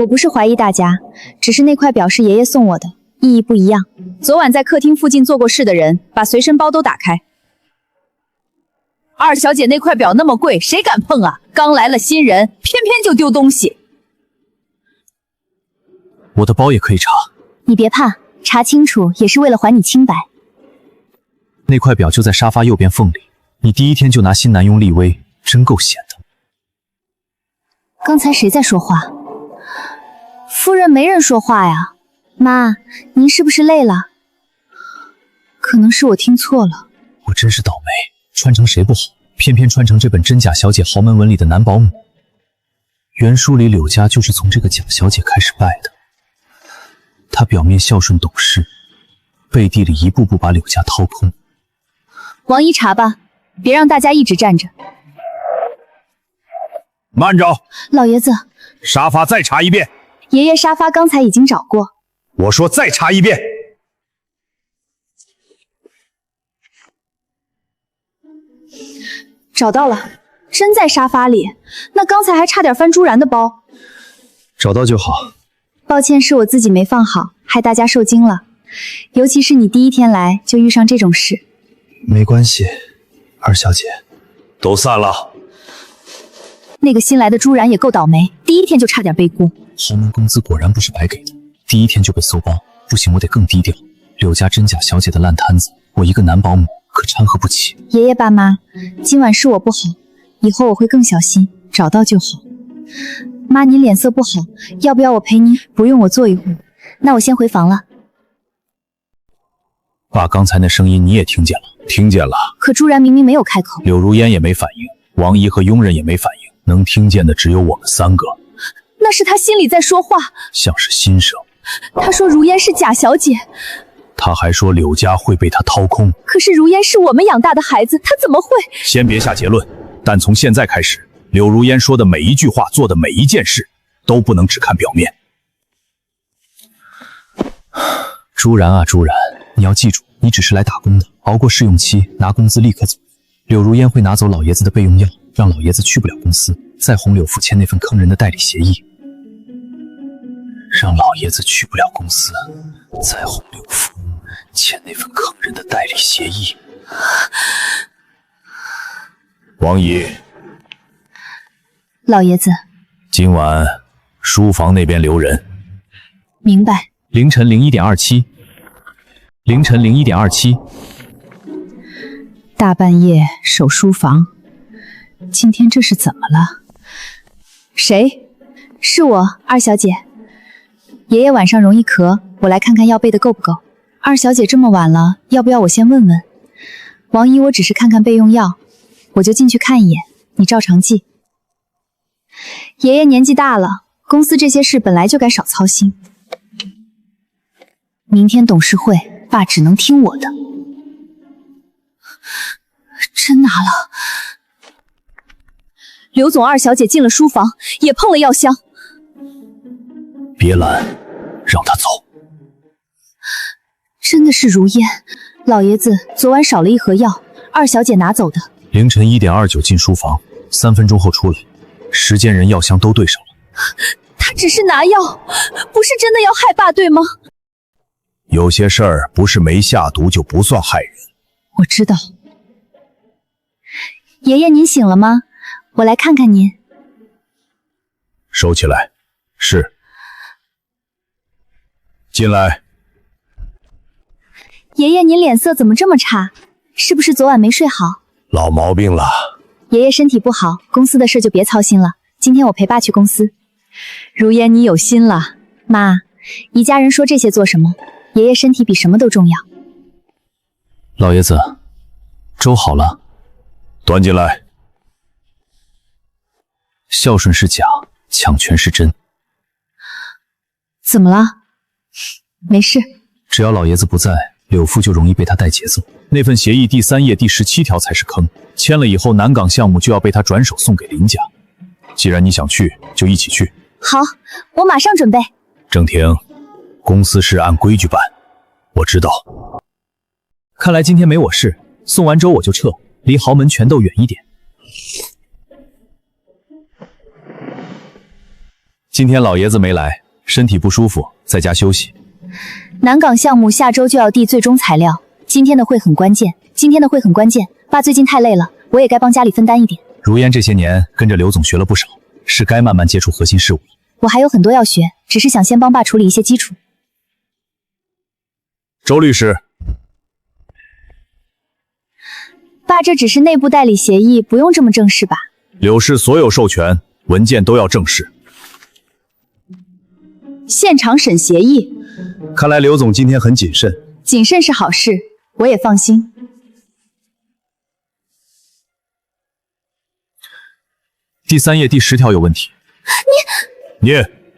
我不是怀疑大家，只是那块表是爷爷送我的，意义不一样。昨晚在客厅附近做过事的人，把随身包都打开。二小姐那块表那么贵，谁敢碰啊？刚来了新人，偏偏就丢东西。我的包也可以查。你别怕，查清楚也是为了还你清白。那块表就在沙发右边缝里，你第一天就拿新男佣立威，真够闲的。刚才谁在说话？夫人没人说话呀。妈，您是不是累了？可能是我听错了。我真是倒霉，穿成谁不好，偏偏穿成这本真假小姐豪门文里的男保姆。原书里柳家就是从这个假小姐开始败的，她表面孝顺懂事，背地里一步步把柳家掏空。王姨查吧，别让大家一直站着。慢着，老爷子，沙发再查一遍。爷爷沙发刚才已经找过。我说再查一遍。找到了，真在沙发里。那刚才还差点翻朱然的包。找到就好。抱歉，是我自己没放好，害大家受惊了。尤其是你第一天来就遇上这种事。没关系，二小姐。都散了。那个新来的朱然也够倒霉，第一天就差点背锅。豪门工资果然不是白给的，第一天就被搜包，不行，我得更低调。柳家真假小姐的烂摊子，我一个男保姆可掺和不起。爷爷爸妈，今晚是我不好，以后我会更小心，找到就好。妈，您脸色不好，要不要我陪您？不用，我坐一会儿。那我先回房了。爸，刚才那声音你也听见了？听见了。可朱然明明没有开口。柳如烟也没反应，王姨和佣人也没反应，能听见的只有我们三个。那是他心里在说话，像是心声。他说如烟是假小姐，他还说柳家会被他掏空。可是如烟是我们养大的孩子，他怎么会？先别下结论，但从现在开始，柳如烟说的每一句话，做的每一件事，都不能只看表面。朱然啊朱然，你要记住，你只是来打工的，熬过试用期，拿工资立刻走。柳如烟会拿走老爷子的备用药，让老爷子去不了公司，再哄柳父签那份坑人的代理协议。让老爷子去不了公司，再哄柳父签那份坑人的代理协议。王姨，老爷子，今晚书房那边留人。明白。凌晨01:27，凌晨01:27。大半夜守书房，今天这是怎么了？谁？是我，二小姐。爷爷晚上容易咳，我来看看药备的够不够。二小姐这么晚了，要不要我先问问？王姨，我只是看看备用药，我就进去看一眼，你照常记。爷爷年纪大了，公司这些事本来就该少操心。明天董事会，爸只能听我的。真拿了。刘总，二小姐进了书房，也碰了药箱。别拦，让她走。真的是如烟，老爷子昨晚少了一盒药，二小姐拿走的。凌晨1:29进书房，3分钟后出来，时间人药箱都对上了。他只是拿药，不是真的要害爸，对吗？有些事儿不是没下毒就不算害人。我知道。爷爷，您醒了吗？我来看看您。收起来。是。进来。爷爷，您脸色怎么这么差？是不是昨晚没睡好？老毛病了。爷爷身体不好，公司的事就别操心了。今天我陪爸去公司。如烟，你有心了。妈，一家人说这些做什么？爷爷身体比什么都重要。老爷子，粥好了。端进来。孝顺是假，抢权是真。怎么了？没事。只要老爷子不在，柳父就容易被他带节奏。那份协议第3页第17条才是坑，签了以后南港项目就要被他转手送给林家。既然你想去，就一起去。好，我马上准备。郑婷，公司事按规矩办。我知道。看来今天没我事，送完粥我就撤，离豪门拳斗远一点。今天老爷子没来，身体不舒服，在家休息。南港项目下周就要递最终材料，今天的会很关键。爸最近太累了，我也该帮家里分担一点。如烟这些年跟着刘总学了不少，是该慢慢接触核心事务了。我还有很多要学，只是想先帮爸处理一些基础。周律师，爸，这只是内部代理协议，不用这么正式吧？柳氏所有授权文件都要正式。现场审协议，看来刘总今天很谨慎。谨慎是好事，我也放心。第3页第10条有问题。你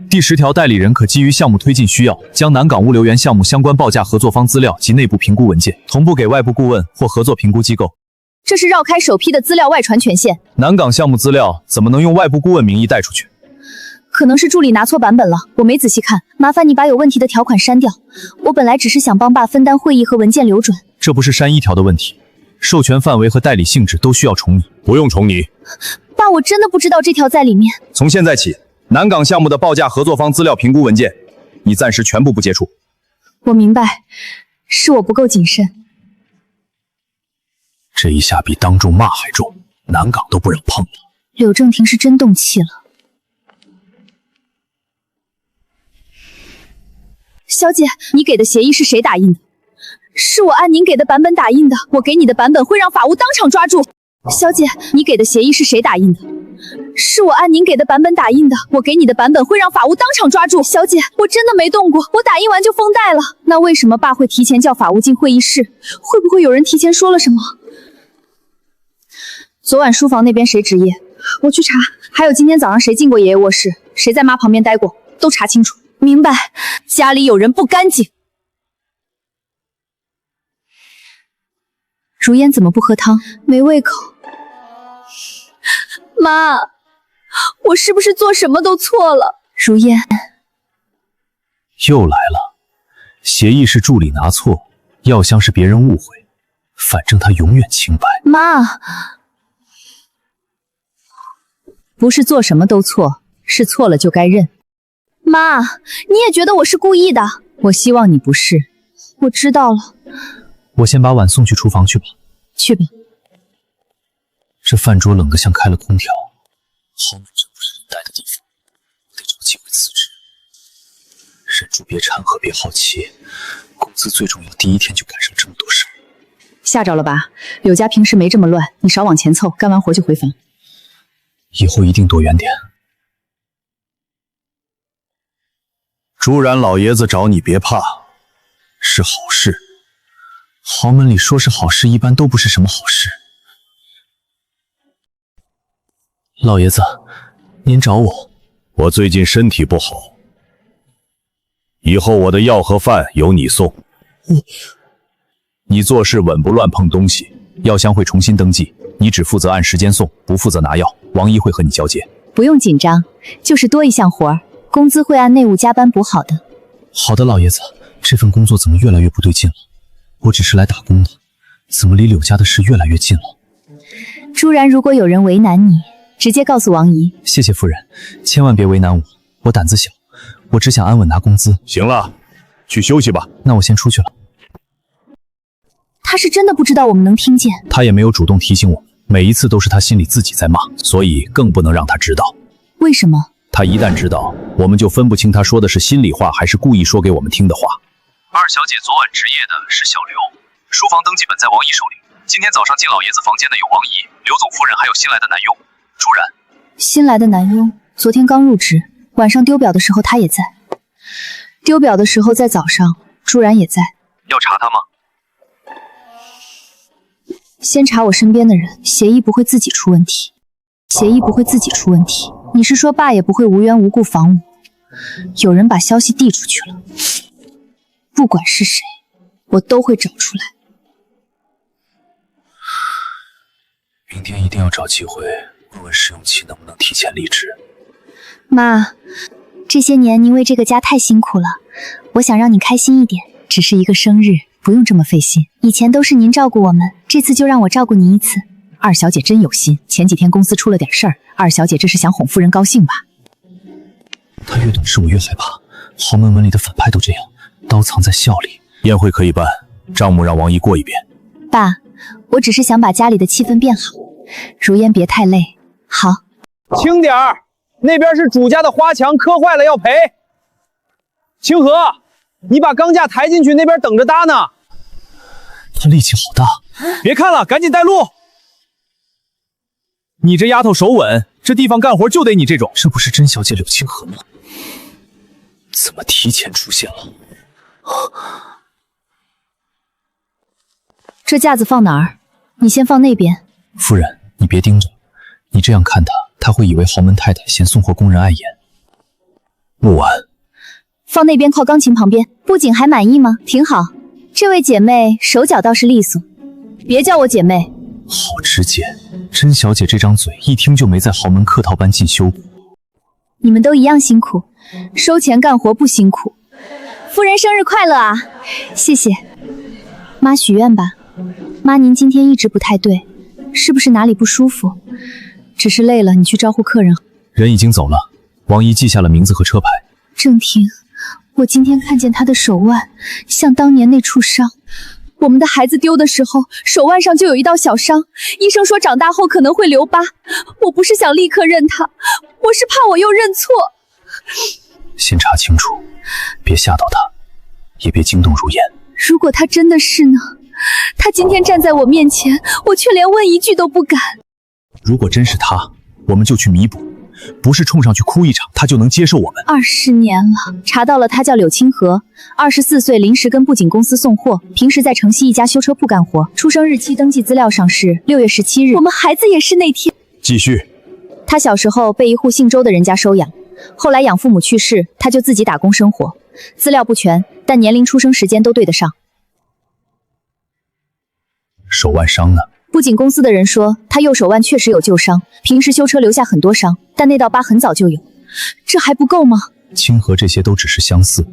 第10条，代理人可基于项目推进需要，将南港物流园项目相关报价合作方资料及内部评估文件同步给外部顾问或合作评估机构。这是绕开首批的资料外传权限。南港项目资料怎么能用外部顾问名义带出去？可能是助理拿错版本了，我没仔细看，麻烦你把有问题的条款删掉。我本来只是想帮爸分担会议和文件流转。这不是删1条的问题，授权范围和代理性质都需要重拟。不用重拟。爸，我真的不知道这条在里面。从现在起，南港项目的报价合作方资料评估文件，你暂时全部不接触。我明白，是我不够谨慎。这一下比当众骂还重，南港都不让碰了。柳正廷是真动气了。小姐，你给的协议是谁打印的？是我按您给的版本打印的，我给你的版本会让法务当场抓住。小姐，你给的协议是谁打印的？是我按您给的版本打印的，我给你的版本会让法务当场抓住。小姐，我真的没动过，我打印完就封袋了。那为什么爸会提前叫法务进会议室？会不会有人提前说了什么？昨晚书房那边谁值夜？我去查。还有今天早上谁进过爷爷卧室？谁在妈旁边待过？都查清楚。明白，家里有人不干净。如烟怎么不喝汤？没胃口。妈，我是不是做什么都错了？如烟又来了，协议是助理拿错，药箱是别人误会，反正他永远清白。妈，不是做什么都错，是错了就该认。妈，你也觉得我是故意的？我希望你不是。我知道了。我先把碗送去厨房去吧。去吧。这饭桌冷得像开了空调。豪门真不是人待的地方，得找机会辞职。忍住别掺和，别好奇。工资最重要，第一天就赶上这么多事儿。吓着了吧？柳家平时没这么乱，你少往前凑，干完活就回房。以后一定躲远点。朱然老爷子找你别怕，是好事。豪门里说是好事，一般都不是什么好事。老爷子，您找我？我最近身体不好，以后我的药和饭由你送。你做事稳不乱碰东西，药箱会重新登记，你只负责按时间送，不负责拿药。王姨会和你交接。不用紧张，就是多一项活儿，工资会按内务加班补好的。好的，老爷子。这份工作怎么越来越不对劲了？我只是来打工的，怎么离柳家的事越来越近了？朱然，如果有人为难你，直接告诉王姨。谢谢夫人，千万别为难我，我胆子小，我只想安稳拿工资。行了，去休息吧。那我先出去了。他是真的不知道我们能听见，他也没有主动提醒我们，每一次都是他心里自己在骂，所以更不能让他知道。为什么？他一旦知道，我们就分不清他说的是心里话还是故意说给我们听的话。二小姐昨晚值夜的是小刘，书房登记本在王姨手里。今天早上进老爷子房间的有王姨、刘总夫人，还有新来的男佣朱然。新来的男佣昨天刚入职，晚上丢表的时候他也在。丢表的时候在早上，朱然也在。要查他吗？先查我身边的人，协议不会自己出问题。协议不会自己出问题。你是说爸也不会无缘无故防我？有人把消息递出去了，不管是谁，我都会找出来。明天一定要找机会问问试用期能不能提前离职。妈，这些年您为这个家太辛苦了，我想让你开心一点，只是一个生日，不用这么费心。以前都是您照顾我们，这次就让我照顾您一次。二小姐真有心，前几天公司出了点事儿，二小姐这是想哄夫人高兴吧？他越懂事，我越害怕。豪门文里的反派都这样，刀藏在笑里。宴会可以办，账目让王姨过一遍。爸，我只是想把家里的气氛变好，如烟别太累。好，轻点儿，那边是主家的花墙，磕坏了要赔。清河，你把钢架抬进去，那边等着搭呢。他力气好大，别看了，赶紧带路。你这丫头手稳，这地方干活就得你这种。这不是甄小姐柳清河吗？怎么提前出现了？这架子放哪儿？你先放那边。夫人，你别盯着，你这样看她，她会以为豪门太太嫌送货工人碍眼。木婉，放那边靠钢琴旁边。不仅还满意吗？挺好。这位姐妹手脚倒是利索，别叫我姐妹。好直接，甄小姐这张嘴一听就没在豪门客套班进修。你们都一样辛苦，收钱干活不辛苦。夫人生日快乐啊！谢谢。妈许愿吧。妈，您今天一直不太对，是不是哪里不舒服？只是累了，你去招呼客人。人已经走了，王姨记下了名字和车牌。郑婷，我今天看见她的手腕像当年那处伤。我们的孩子丢的时候，手腕上就有一道小伤，医生说长大后可能会留疤。我不是想立刻认他，我是怕我又认错。先查清楚，别吓到他，也别惊动如烟。如果他真的是呢？他今天站在我面前，我却连问一句都不敢。如果真是他，我们就去弥补，不是冲上去哭一场，他就能接受我们。20年了，查到了，他叫柳清河，24岁，临时跟布景公司送货，平时在城西一家修车铺干活，出生日期登记资料上是6月17日，我们孩子也是那天。继续。他小时候被一户姓周的人家收养，后来养父母去世，他就自己打工生活，资料不全，但年龄、出生时间都对得上。手腕伤呢？布景公司的人说，他右手腕确实有旧伤，平时修车留下很多伤，但那道疤很早就有。这还不够吗？清河这些都只是相似，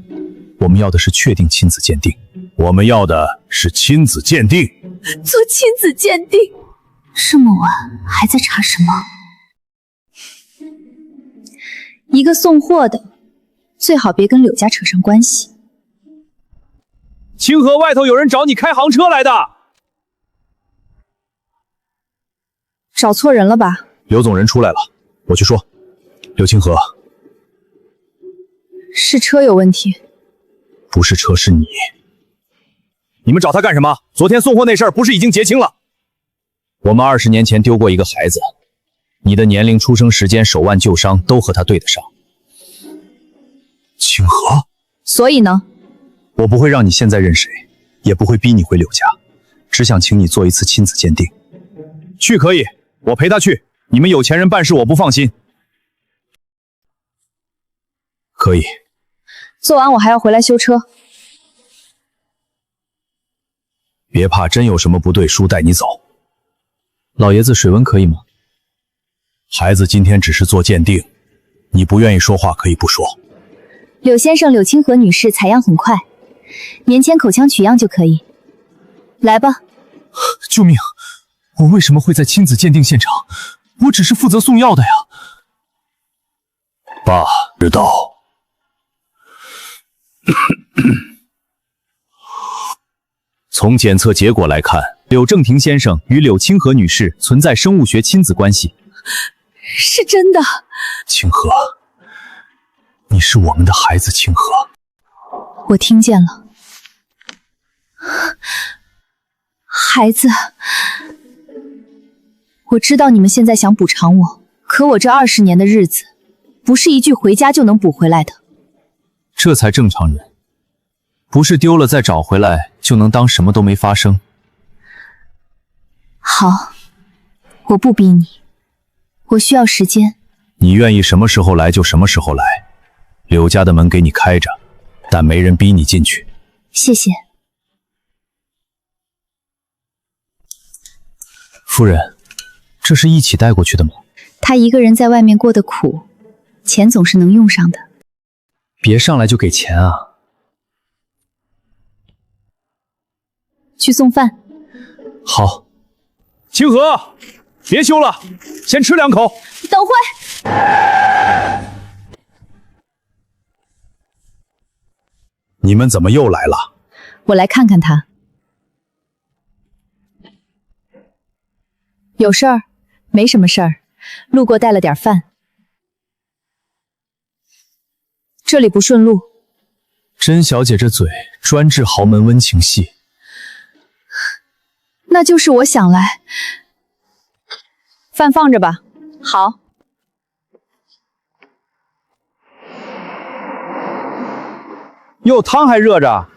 我们要的是确定亲子鉴定。我们要的是亲子鉴定。做亲子鉴定？这么晚还在查什么？一个送货的，最好别跟柳家扯上关系。清河，外头有人找你开行车来的。找错人了吧？刘总人出来了，我去说。刘清河，是车有问题。不是车，是你。你们找他干什么？昨天送货那事儿不是已经结清了？我们20年前丢过一个孩子，你的年龄、出生时间、手腕旧伤都和他对得上。清河，所以呢？我不会让你现在认谁，也不会逼你回柳家，只想请你做一次亲子鉴定。去可以，我陪他去。你们有钱人办事我不放心。可以。做完我还要回来修车。别怕，真有什么不对，叔带你走。老爷子，水温可以吗？孩子今天只是做鉴定，你不愿意说话可以不说。柳先生、柳清河女士采样很快，年前口腔取样就可以。来吧。救命！我为什么会在亲子鉴定现场？我只是负责送药的呀。爸知道。从检测结果来看，柳正廷先生与柳清河女士存在生物学亲子关系。是真的。清河，你是我们的孩子，清河。我听见了。孩子，我知道你们现在想补偿我，可我这20年的日子，不是一句回家就能补回来的。这才正常人，不是丢了再找回来就能当什么都没发生。好，我不逼你，我需要时间。你愿意什么时候来就什么时候来，柳家的门给你开着，但没人逼你进去。谢谢。夫人，这是一起带过去的吗？他一个人在外面过得苦，钱总是能用上的。别上来就给钱啊！去送饭。好。清河，别修了，先吃2口。等会。你们怎么又来了？我来看看他。有事儿？没什么事儿，路过带了点饭。这里不顺路。甄小姐这嘴专治豪门温情戏。那就是我想来。饭放着吧。好。哟，汤还热着。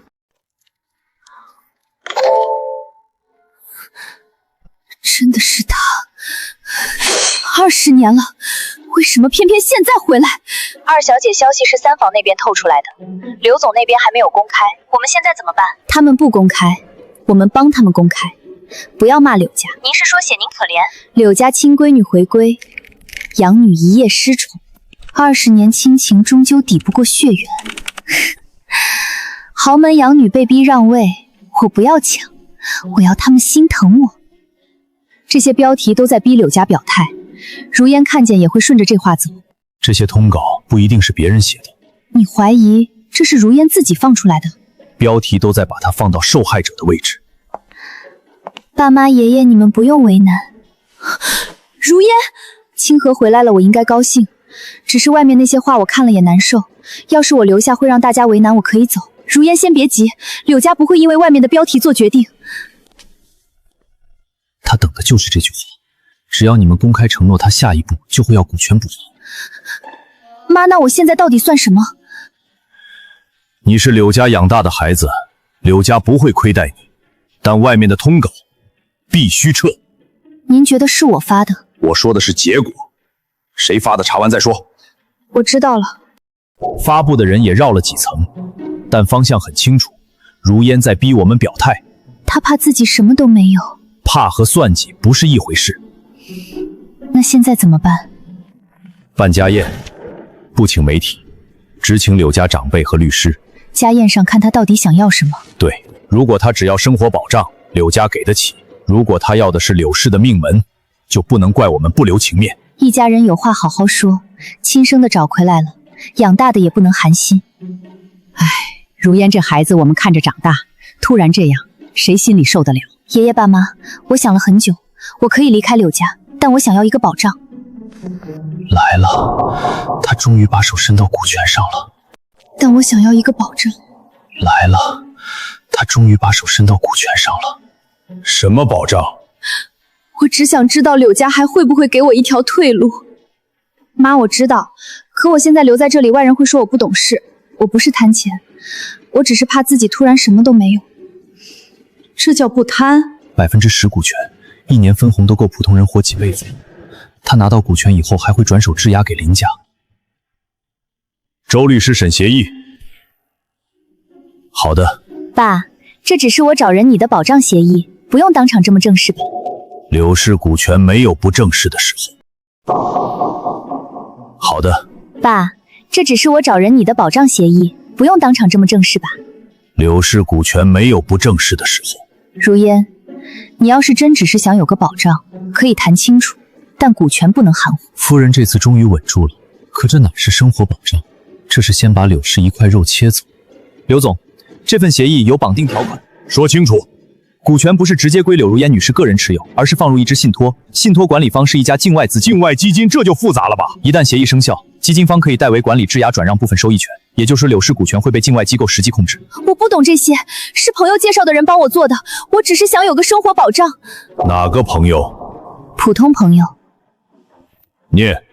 真的是他，20年了，为什么偏偏现在回来？二小姐消息是三房那边透出来的，刘总那边还没有公开，我们现在怎么办？他们不公开，我们帮他们公开。不要骂柳家。您是说写您可怜？柳家亲闺女回归，养女一夜失宠，20年亲情终究抵不过血缘。豪门养女被逼让位，我不要抢，我要他们心疼我。这些标题都在逼柳家表态，如烟看见也会顺着这话走。这些通稿不一定是别人写的，你怀疑这是如烟自己放出来的？标题都在把它放到受害者的位置。爸妈爷爷，你们不用为难。如烟，清河回来了，我应该高兴。只是外面那些话我看了也难受，要是我留下会让大家为难，我可以走。如烟先别急，柳家不会因为外面的标题做决定。他等的就是这句话，只要你们公开承诺，他下一步就会要股权补偿。妈，那我现在到底算什么？你是柳家养大的孩子，柳家不会亏待你，但外面的通稿必须撤。您觉得是我发的？我说的是结果，谁发的查完再说。我知道了。发布的人也绕了几层，但方向很清楚。如烟在逼我们表态，他怕自己什么都没有。怕和算计不是一回事。那现在怎么办？办家宴，不请媒体，只请柳家长辈和律师。家宴上看他到底想要什么。对，如果他只要生活保障，柳家给得起；如果他要的是柳氏的命门，就不能怪我们不留情面。一家人有话好好说，亲生的找回来了，养大的也不能寒心。唉，如烟这孩子我们看着长大，突然这样，谁心里受得了？爷爷爸妈，我想了很久，我可以离开柳家，但我想要一个保障。来了，他终于把手伸到股权上了。但我想要一个保证。来了，他终于把手伸到股权上了。什么保障？我只想知道柳家还会不会给我一条退路。妈，我知道，可我现在留在这里，外人会说我不懂事。我不是贪钱，我只是怕自己突然什么都没有。这叫不贪？10%股权，1年分红都够普通人活几辈子。他拿到股权以后，还会转手质押给林家。周律师审协议。好的。爸，这只是我找人你的保障协议，不用当场这么正式吧？柳氏股权没有不正式的时候。好的。爸，这只是我找人你的保障协议，不用当场这么正式吧？柳氏股权没有不正式的时候。如烟，你要是真只是想有个保障，可以谈清楚，但股权不能含糊。夫人这次终于稳住了，可这哪是生活保障，这是先把柳氏一块肉切走。刘总，这份协议有绑定条款，说清楚。股权不是直接归柳如烟女士个人持有，而是放入一支信托，信托管理方是一家境外资金。境外基金这就复杂了吧？一旦协议生效，基金方可以代为管理质押转让部分收益权，也就是柳氏股权会被境外机构实际控制。我不懂这些，是朋友介绍的人帮我做的，我只是想有个生活保障。哪个朋友？普通朋友。念。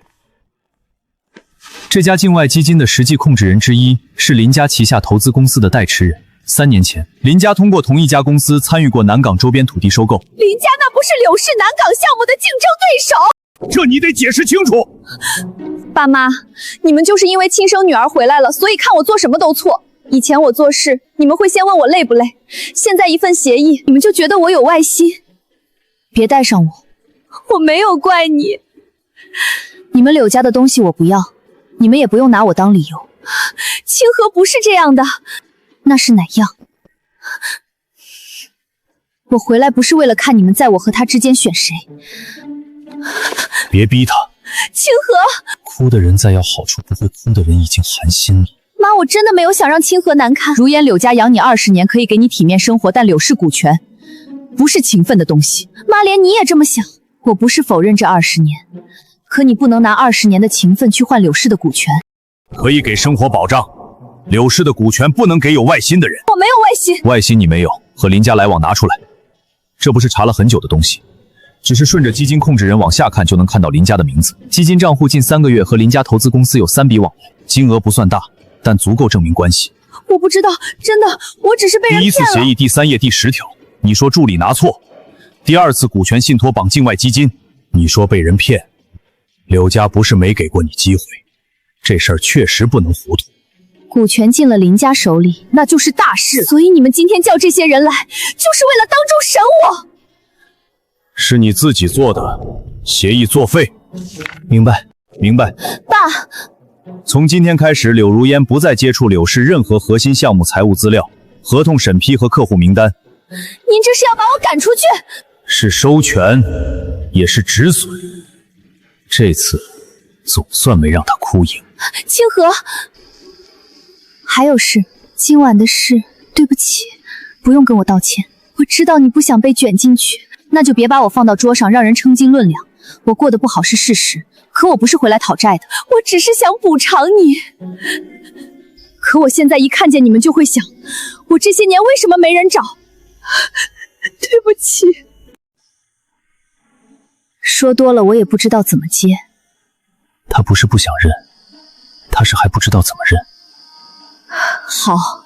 这家境外基金的实际控制人之一是林家旗下投资公司的代持人。3年前，林家通过同一家公司参与过南港周边土地收购。林家那不是柳氏南港项目的竞争对手？这你得解释清楚。爸妈，你们就是因为亲生女儿回来了，所以看我做什么都错。以前我做事，你们会先问我累不累，现在一份协议，你们就觉得我有外心。别带上我，我没有怪你。你们柳家的东西我不要，你们也不用拿我当理由。清河不是这样的。那是哪样？我回来不是为了看你们在我和他之间选谁。别逼他。清河，哭的人再要好处，不会哭的人已经寒心了。妈，我真的没有想让清河难堪。如烟柳家养你20年，可以给你体面生活，但柳氏股权不是情分的东西。妈，连你也这么想。我不是否认这20年，可你不能拿20年的情分去换柳氏的股权。可以给生活保障，柳氏的股权不能给有外心的人。我没有外心。外心你没有，和林家来往拿出来。这不是查了很久的东西，只是顺着基金控制人往下看就能看到林家的名字。基金账户近3个月和林家投资公司有3笔往来，金额不算大，但足够证明关系。我不知道，真的，我只是被人骗了。第一次协议第3页第10条，你说助理拿错。第2次股权信托绑境外基金，你说被人骗。柳家不是没给过你机会，这事儿确实不能糊涂。股权进了林家手里，那就是大事。所以你们今天叫这些人来，就是为了当众审我。是你自己做的，协议作废。明白，明白。爸，从今天开始，柳如烟不再接触柳氏任何核心项目财务资料、合同审批和客户名单。您这是要把我赶出去？是收权，也是止损。这次总算没让他哭赢。清河，还有事，今晚的事，对不起，不用跟我道歉。我知道你不想被卷进去，那就别把我放到桌上让人称斤论两。我过得不好是事实，可我不是回来讨债的，我只是想补偿你。可我现在一看见你们就会想，我这些年为什么没人找？对不起。说多了我也不知道怎么接。他不是不想认，他是还不知道怎么认。好，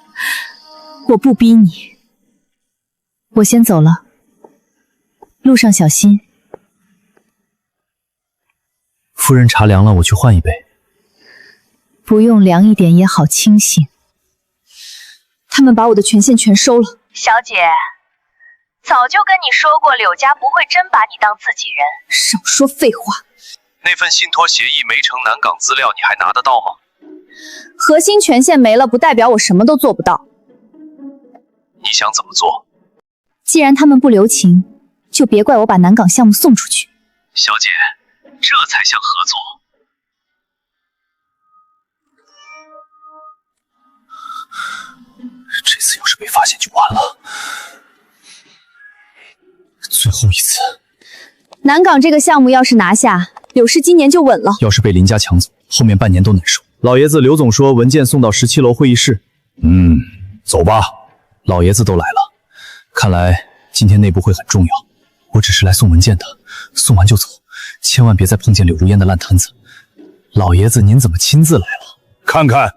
我不逼你，我先走了，路上小心。夫人茶凉了，我去换一杯。不用凉一点也好清醒。他们把我的权限全收了。小姐，早就跟你说过，柳家不会真把你当自己人。少说废话。那份信托协议没成南港资料，你还拿得到吗？核心权限没了，不代表我什么都做不到。你想怎么做？既然他们不留情，就别怪我把南港项目送出去。小姐，这才像合作。这次要是被发现就完了。最后一次。南港这个项目要是拿下，柳氏今年就稳了。要是被林家抢走，后面半年都难受。老爷子刘总说文件送到17楼会议室。走吧。老爷子都来了，看来今天内部会很重要。我只是来送文件的，送完就走，千万别再碰见柳如烟的烂摊子。老爷子您怎么亲自来了？看看，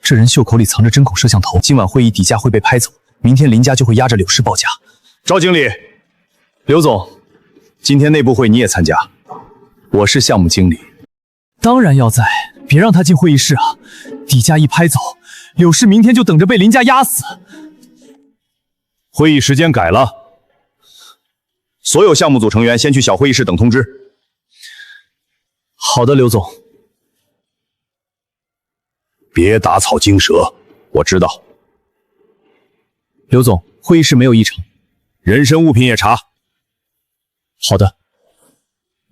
这人袖口里藏着针孔摄像头，今晚会议底价会被拍走，明天林家就会压着柳氏报价。赵经理，刘总，今天内部会你也参加，我是项目经理。当然要在，别让他进会议室啊！底价一拍走，柳氏明天就等着被林家压死。会议时间改了，所有项目组成员先去小会议室等通知。好的，刘总。别打草惊蛇，我知道。刘总，会议室没有异常，人身物品也查。好的。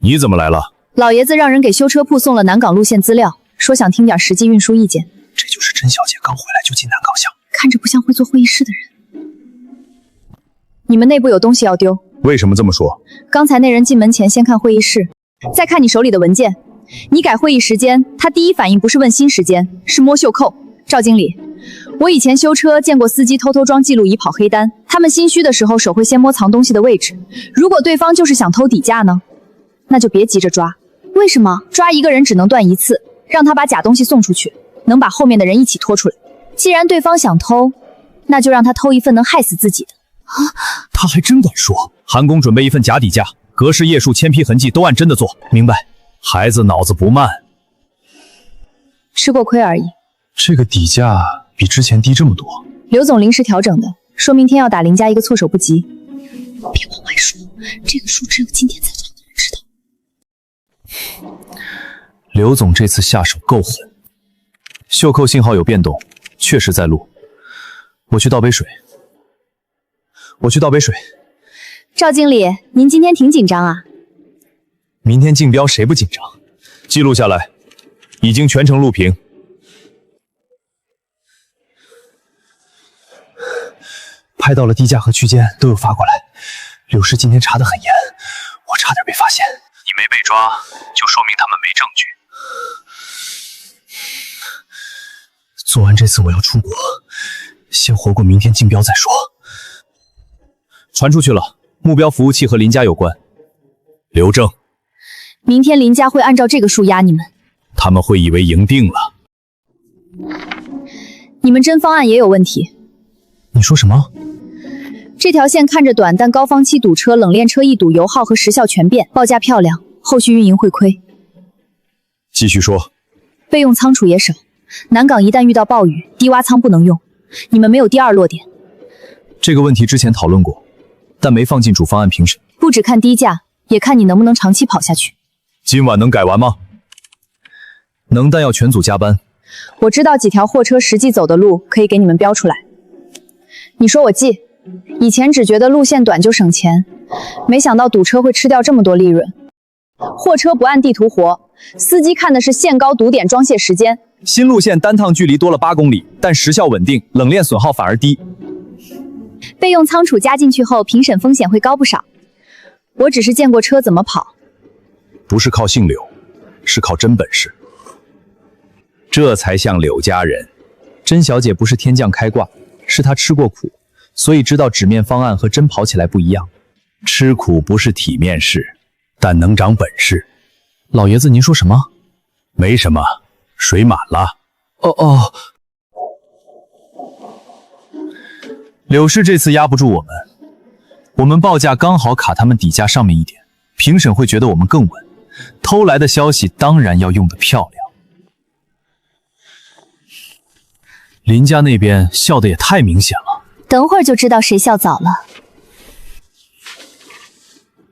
你怎么来了？老爷子让人给修车铺送了南港路线资料，说想听点实际运输意见。这就是甄小姐刚回来就进南港项目，看着不像会做会议室的人。你们内部有东西要丢。为什么这么说？刚才那人进门前先看会议室，再看你手里的文件。你改会议时间，他第一反应不是问新时间，是摸袖扣。赵经理，我以前修车见过司机偷偷装记录仪跑黑单，他们心虚的时候手会先摸藏东西的位置。如果对方就是想偷底价呢，那就别急着抓。为什么？抓一个人只能断一次，让他把假东西送出去，能把后面的人一起拖出来。既然对方想偷，那就让他偷一份能害死自己的。他还真敢说。韩工准备一份假底价，格式、页数、签批痕迹都按真的做。明白。孩子脑子不慢，吃过亏而已。这个底价比之前低这么多。刘总临时调整的，说明天要打林家一个措手不及。别往外说，这个数只有今天在场的人知道。刘总这次下手够狠。袖扣信号有变动，确实在录。我去倒杯水。赵经理，您今天挺紧张啊。明天竞标谁不紧张？记录下来，已经全程录屏。拍到了低价和区间都有发过来。柳氏今天查得很严，我差点被发现。你没被抓，就说明他们没证据。做完这次我要出国，先活过明天竞标再说。传出去了，目标服务器和林家有关。刘正，明天林家会按照这个数压你们。他们会以为赢定了。你们真方案也有问题。你说什么？这条线看着短，但高峰期堵车、冷链车一堵，油耗和时效全变，报价漂亮，后续运营会亏。继续说。备用仓储也少，南港一旦遇到暴雨，低洼仓不能用，你们没有第二落点。这个问题之前讨论过，但没放进主方案评审。不只看低价，也看你能不能长期跑下去。今晚能改完吗？能，但要全组加班。我知道几条货车实际走的路，可以给你们标出来。你说我记，以前只觉得路线短就省钱，没想到堵车会吃掉这么多利润。货车不按地图活，司机看的是限高堵点装卸时间。新路线单趟距离多了8公里，但时效稳定，冷链损耗反而低。备用仓储加进去后，评审风险会高不少。我只是见过车怎么跑，不是靠姓柳，是靠真本事。这才像柳家人。甄小姐不是天降开挂，是她吃过苦，所以知道纸面方案和真跑起来不一样。吃苦不是体面事，但能长本事。老爷子，您说什么？没什么，水满了。哦。柳氏这次压不住我们，我们报价刚好卡他们底价上面一点，评审会觉得我们更稳。偷来的消息当然要用得漂亮。林家那边笑得也太明显了，等会儿就知道谁笑早了。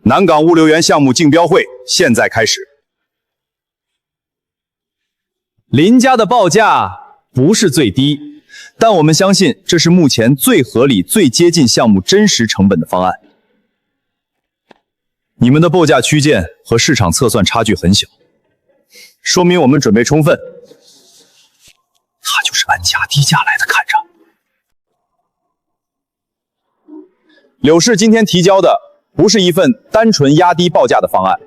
南港物流园项目竞标会现在开始。林家的报价不是最低，但我们相信这是目前最合理、最接近项目真实成本的方案。你们的报价区间和市场测算差距很小，说明我们准备充分。他就是按价低价来的，看着。柳氏今天提交的不是一份单纯压低报价的方案，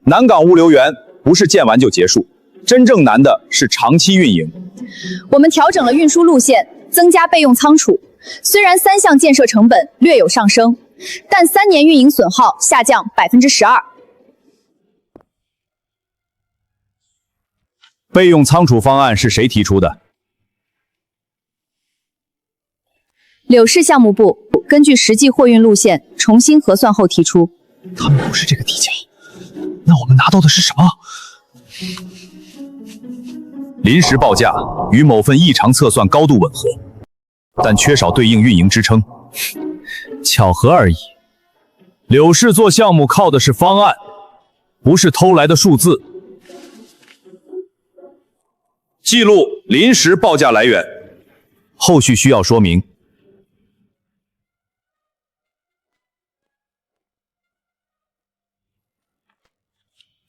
南港物流园不是建完就结束，真正难的是长期运营。我们调整了运输路线，增加备用仓储，虽然3项建设成本略有上升，但3年运营损耗下降12%。备用仓储方案是谁提出的？柳氏项目部根据实际货运路线重新核算后提出。他们不是这个低价，那我们拿到的是什么？临时报价与某份异常测算高度吻合，但缺少对应运营支撑。巧合而已。柳氏做项目靠的是方案，不是偷来的数字。记录临时报价来源，后续需要说明。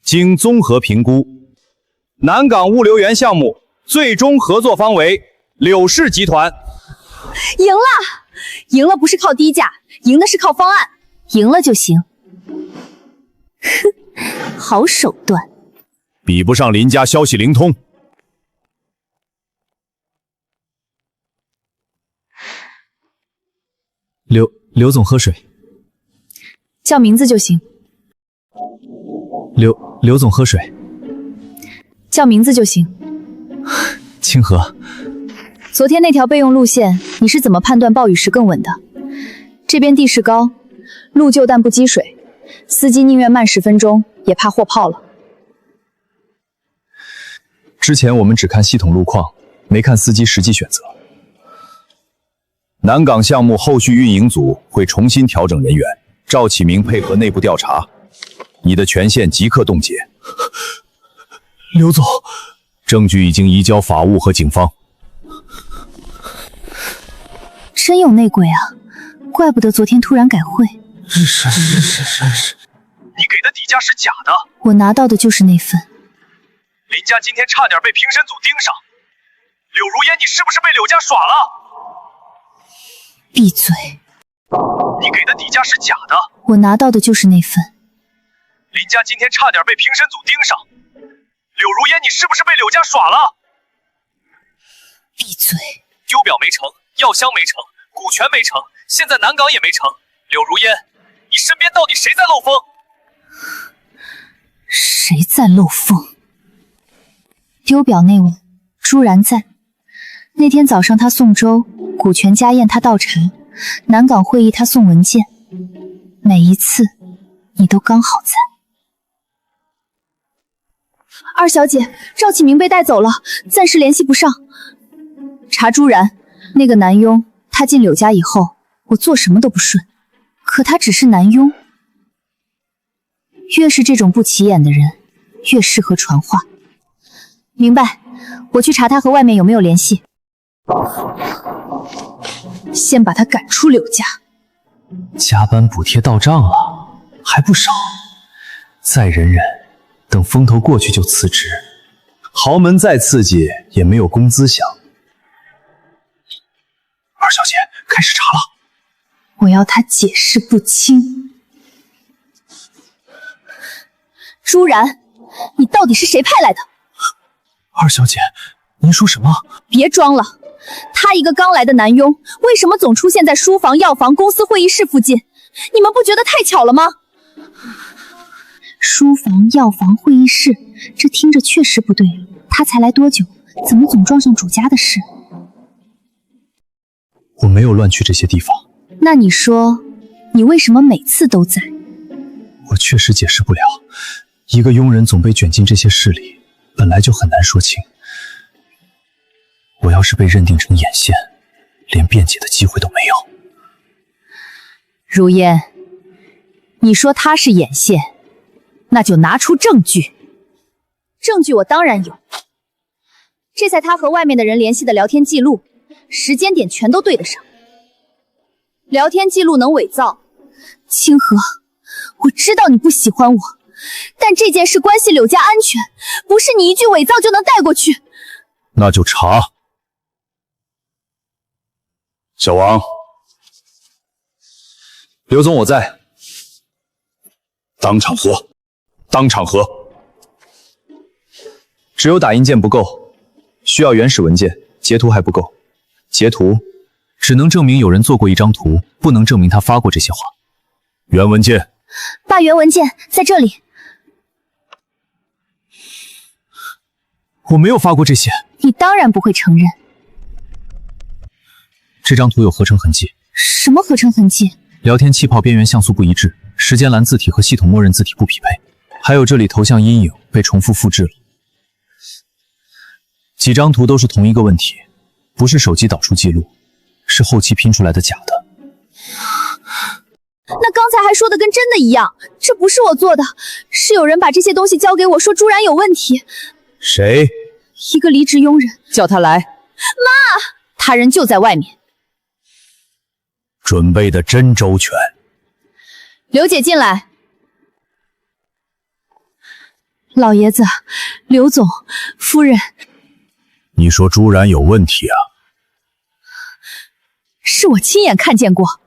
经综合评估，南港物流园项目最终合作方为柳氏集团。赢了！赢了不是靠低价，赢的是靠方案，赢了就行。哼，好手段。比不上林家消息灵通。刘总喝水。叫名字就行。刘总喝水。叫名字就行。清河。昨天那条备用路线，你是怎么判断暴雨时更稳的？这边地势高，路旧但不积水，司机宁愿慢10分钟，也怕货泡了。之前我们只看系统路况，没看司机实际选择。南港项目后续运营组会重新调整人员，赵启明配合内部调查，你的权限即刻冻结。刘总，证据已经移交法务和警方。真有内鬼啊，怪不得昨天突然改会。是。你给的底价是假的，我拿到的就是那份。林家今天差点被评审组盯上，柳如烟，你是不是被柳家耍了？闭嘴！你给的底价是假的。我拿到的就是那份。林家今天差点被评审组盯上。柳如烟，你是不是被柳家耍了？闭嘴！丢表没成，药箱没成，股权没成，现在南港也没成。柳如烟，你身边到底谁在漏风？谁在漏风？丢表那晚，朱然在。那天早上他送粥，股权家宴他到场，南港会议他送文件，每一次你都刚好在。二小姐，赵启明被带走了，暂时联系不上。查朱然，那个男佣，他进柳家以后，我做什么都不顺，可他只是男佣。越是这种不起眼的人，越适合传话。明白，我去查他和外面有没有联系。先把他赶出柳家。加班补贴到账了，还不少，再忍忍，等风头过去就辞职。豪门再刺激也没有工资响。二小姐，开始查了。我要他解释不清。朱然，你到底是谁派来的？二小姐，您说什么？别装了，他一个刚来的男佣，为什么总出现在书房、药房、公司会议室附近？你们不觉得太巧了吗？书房、药房、会议室，这听着确实不对。他才来多久，怎么总撞上主家的事？我没有乱去这些地方。那你说，你为什么每次都在？我确实解释不了，一个佣人总被卷进这些事里，本来就很难说清。我要是被认定成眼线，连辩解的机会都没有。如烟，你说他是眼线，那就拿出证据。证据我当然有，这才他和外面的人联系的聊天记录，时间点全都对得上。聊天记录能伪造，清河，我知道你不喜欢我，但这件事关系柳家安全，不是你一句伪造就能带过去。那就查。小王，刘总我在，当场核，当场核。只有打印件不够，需要原始文件，截图还不够。截图只能证明有人做过一张图，不能证明他发过这些话。原文件，爸，原文件在这里。我没有发过这些。你当然不会承认。这张图有合成痕迹。什么合成痕迹？聊天气泡边缘像素不一致，时间栏字体和系统默认字体不匹配，还有这里头像阴影被重复复制了。几张图都是同一个问题，不是手机导出记录，是后期拼出来的假的。那刚才还说的跟真的一样，这不是我做的，是有人把这些东西交给我，说朱然有问题。谁？一个离职佣人，叫他来。妈，他人就在外面。准备的真周全。刘姐进来。老爷子，刘总，夫人。你说朱然有问题啊？是我亲眼看见过，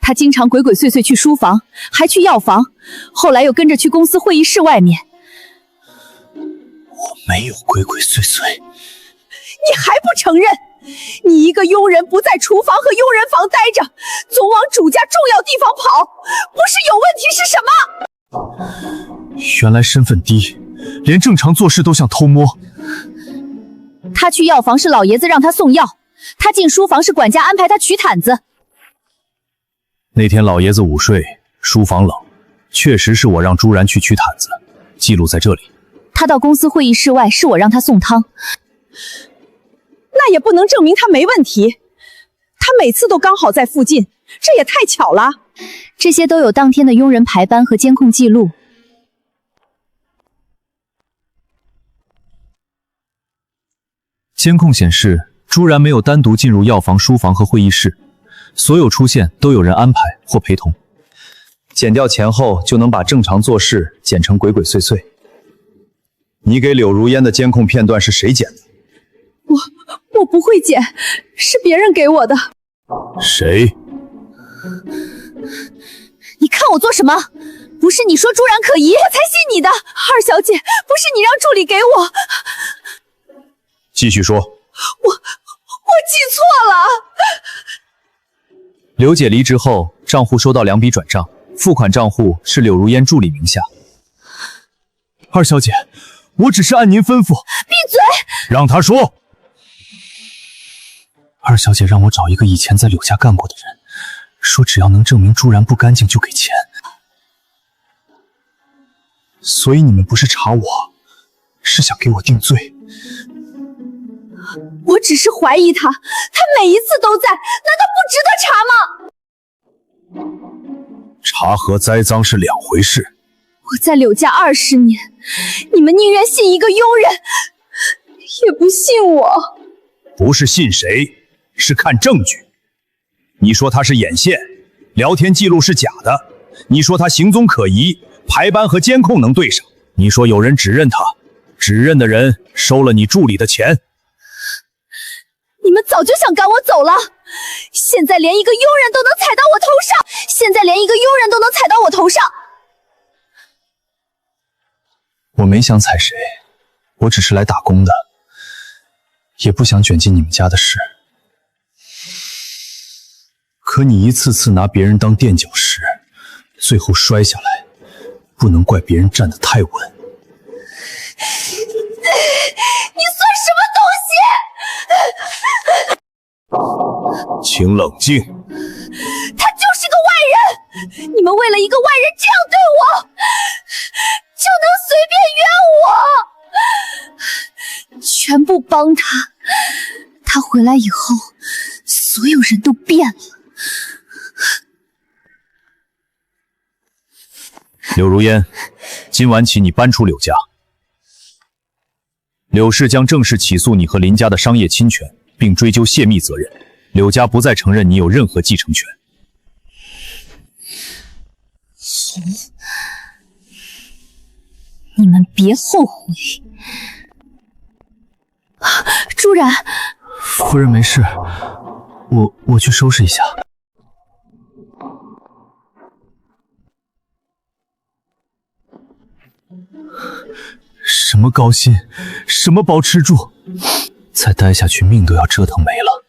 他经常鬼鬼祟祟去书房，还去药房，后来又跟着去公司会议室外面。我没有鬼鬼祟祟。你还不承认？你一个佣人不在厨房和佣人房待着，总往主家重要地方跑，不是有问题是什么？原来身份低，连正常做事都像偷摸。他去药房是老爷子让他送药，他进书房是管家安排他取毯子。那天老爷子午睡，书房冷，确实是我让朱然去取毯子，记录在这里。他到公司会议室外是我让他送汤。那也不能证明他没问题，他每次都刚好在附近，这也太巧了。这些都有当天的佣人排班和监控记录。监控显示，朱然没有单独进入药房、书房和会议室，所有出现都有人安排或陪同。减掉前后，就能把正常做事剪成鬼鬼祟祟。你给柳如烟的监控片段是谁剪的？我不会剪，是别人给我的。谁？你看我做什么？不是你说朱然可疑，我才信你的。二小姐，不是你让助理给我，继续说。我记错了。刘姐离职后，账户收到2笔转账，付款账户是柳如烟助理名下。二小姐，我只是按您吩咐。闭嘴！让她说。二小姐让我找一个以前在柳家干过的人，说只要能证明朱然不干净就给钱。所以你们不是查我，是想给我定罪。我只是怀疑他每一次都在，难道不值得查吗？查和栽赃是两回事。我在柳家20年，你们宁愿信一个佣人，也不信我。不是信谁，是看证据。你说他是眼线，聊天记录是假的；你说他行踪可疑，排班和监控能对上；你说有人指认他，指认的人收了你助理的钱。你们早就想赶我走了，现在连一个佣人都能踩到我头上，我没想踩谁，我只是来打工的，也不想卷进你们家的事。可你一次次拿别人当垫脚石，最后摔下来，不能怪别人站得太稳。你算什么东西？请冷静。他就是个外人，你们为了一个外人这样对我，就能随便冤我？全部帮他，他回来以后，所有人都变了。柳如烟，今晚起你搬出柳家。柳氏将正式起诉你和林家的商业侵权，并追究泄密责任。柳家不再承认你有任何继承权。你们别后悔。朱然，夫人没事，我去收拾一下。什么高薪，什么包吃住，再待下去命都要折腾没了。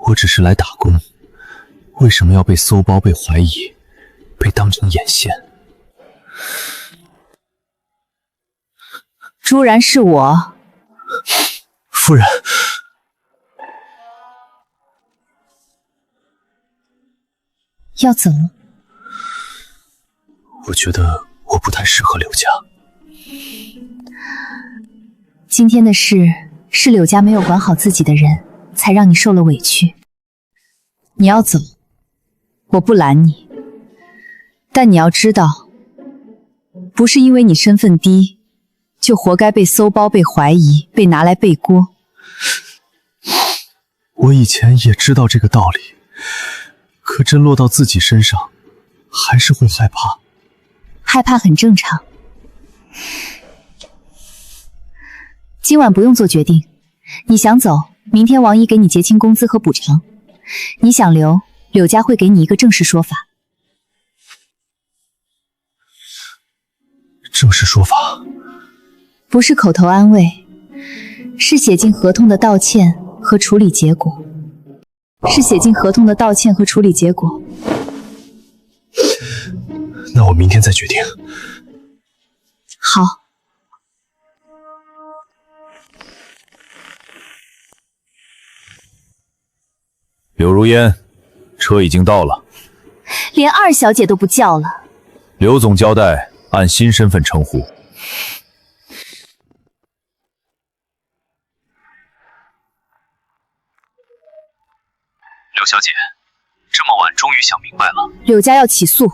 我只是来打工，为什么要被搜包、被怀疑、被当成眼线？朱然是我。夫人，要走？我觉得我不太适合柳家。今天的事是柳家没有管好自己的人，才让你受了委屈。你要走，我不拦你，但你要知道，不是因为你身份低，就活该被搜包、被怀疑、被拿来背锅。我以前也知道这个道理，可真落到自己身上，还是会害怕。害怕很正常。今晚不用做决定，你想走，明天王姨给你结清工资和补偿；你想留，柳家会给你一个正式说法。正式说法？不是口头安慰，是写进合同的道歉和处理结果。那我明天再决定。好。柳如烟，车已经到了。连二小姐都不叫了。刘总交代，按新身份称呼。柳小姐，这么晚终于想明白了。柳家要起诉，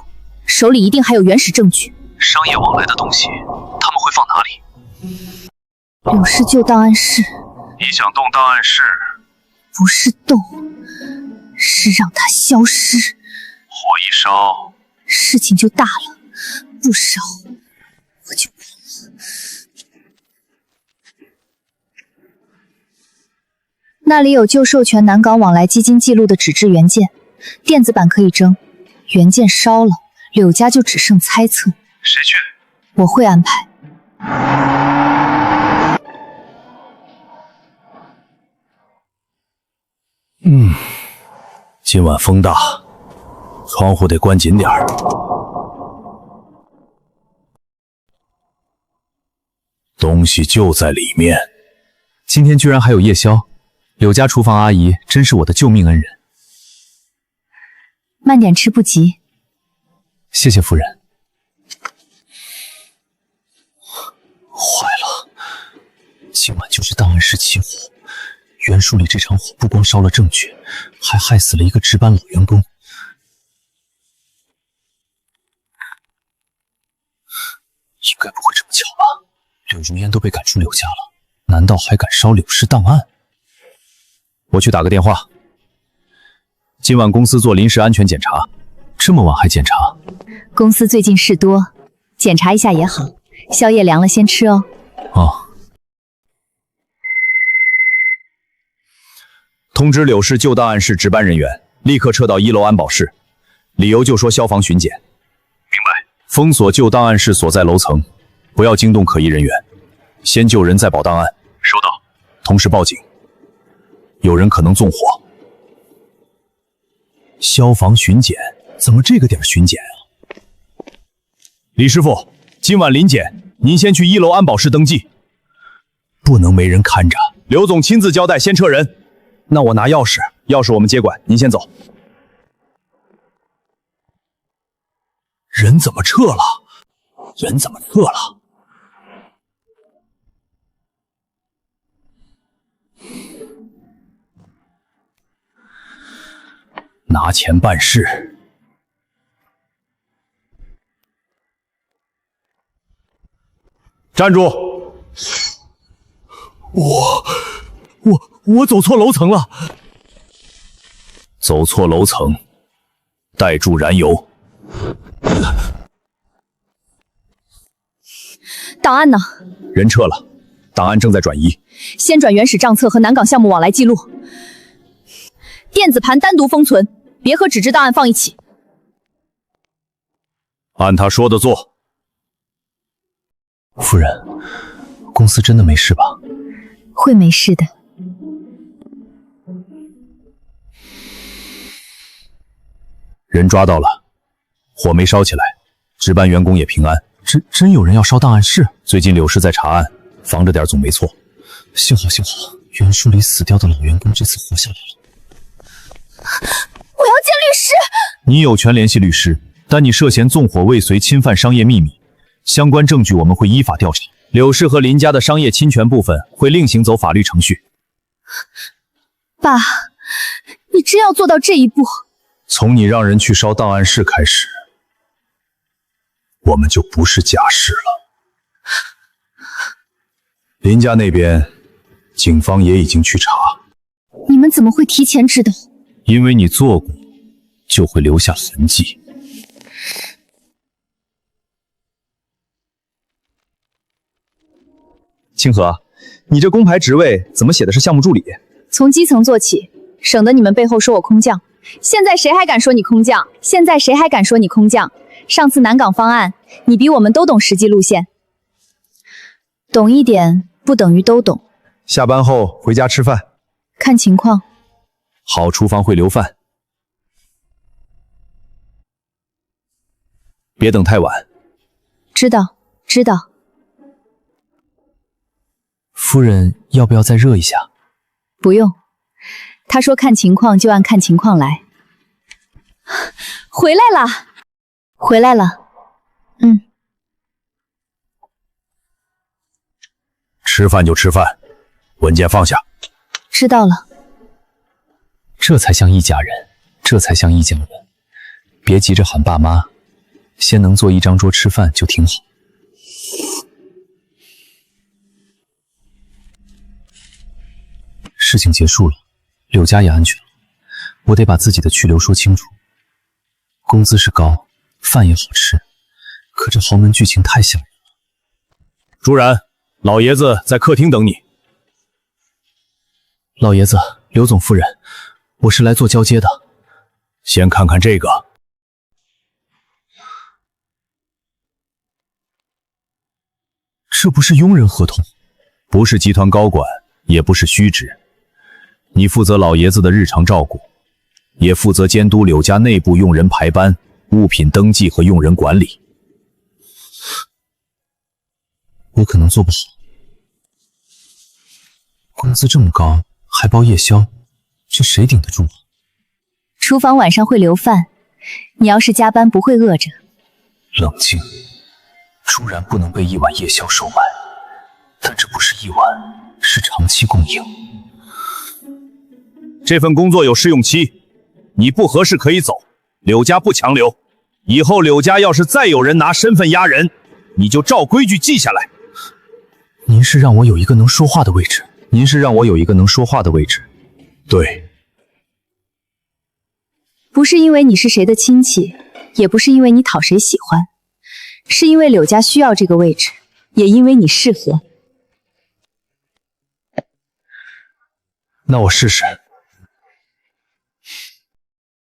手里一定还有原始证据。商业往来的东西，他们会放哪里？柳氏旧档案室。你想动档案室？不是动，是让它消失。火一烧，事情就大了。不烧，我就完了。那里有旧授权南港往来基金记录的纸质原件，电子版可以征。原件烧了，柳家就只剩猜测。谁去？我会安排。今晚风大，窗户得关紧点儿。东西就在里面。今天居然还有夜宵，柳家厨房阿姨真是我的救命恩人。慢点吃不急。谢谢夫人。坏了，今晚就是档案室起火。袁书里这场火不光烧了证据，还害死了一个值班老员工。应该不会这么巧吧？柳如烟都被赶出柳家了，难道还敢烧柳氏档案？我去打个电话。今晚公司做临时安全检查，这么晚还检查？公司最近事多，检查一下也好。宵夜凉了先吃哦。哦。通知柳氏旧档案室值班人员立刻撤到1楼安保室，理由就说消防巡检。明白。封锁旧档案室所在楼层，不要惊动可疑人员，先救人再保档案。收到。同时报警，有人可能纵火。消防巡检？怎么这个点巡检啊？李师傅，今晚临检，您先去1楼安保室登记。不能没人看着。刘总亲自交代，先撤人。那我拿钥匙，钥匙我们接管，您先走。人怎么撤了？人怎么撤了？拿钱办事。站住！我走错楼层了。走错楼层，带助燃油。档案呢？人撤了，档案正在转移。先转原始账册和南港项目往来记录，电子盘单独封存，别和纸质档案放一起。按他说的做。夫人，公司真的没事吧？会没事的。人抓到了，火没烧起来，值班员工也平安。真有人要烧档案室？最近柳氏在查案，防着点总没错。幸好，袁书里死掉的老员工这次活下来了。我要见律师。你有权联系律师，但你涉嫌纵火未遂，侵犯商业秘密，相关证据我们会依法调查。柳氏和林家的商业侵权部分会另行走法律程序。爸，你真要做到这一步？从你让人去烧档案室开始，我们就不是假释了。林家那边，警方也已经去查。你们怎么会提前知道？因为你做过，就会留下痕迹。清河，你这工牌职位怎么写的是项目助理？从基层做起，省得你们背后说我空降。现在谁还敢说你空降？上次南港方案，你比我们都懂实际路线。懂一点不等于都懂。下班后回家吃饭，看情况。好厨房会留饭，别等太晚。知道。夫人要不要再热一下？不用，他说看情况就按看情况来。回来了。吃饭就吃饭，文件放下。知道了。这才像一家人，别急着喊爸妈，先能坐一张桌吃饭就挺好。事情结束了，柳家也安全了，我得把自己的去留说清楚。工资是高，饭也好吃，可这豪门剧情太吓人了。朱然，老爷子在客厅等你。老爷子，刘总夫人，我是来做交接的。先看看这个。这不是佣人合同，不是集团高管，也不是虚职。你负责老爷子的日常照顾，也负责监督柳家内部用人排班、物品登记和用人管理。我可能做不好。工资这么高，还包夜宵，这谁顶得住啊？厨房晚上会留饭，你要是加班不会饿着。冷静，朱然不能被一碗夜宵收买，但这不是一碗，是长期供应。这份工作有试用期，你不合适可以走，柳家不强留。以后柳家要是再有人拿身份压人，你就照规矩记下来。您是让我有一个能说话的位置？您是让我有一个能说话的位置。对。不是因为你是谁的亲戚，也不是因为你讨谁喜欢，是因为柳家需要这个位置，也因为你适合。那我试试。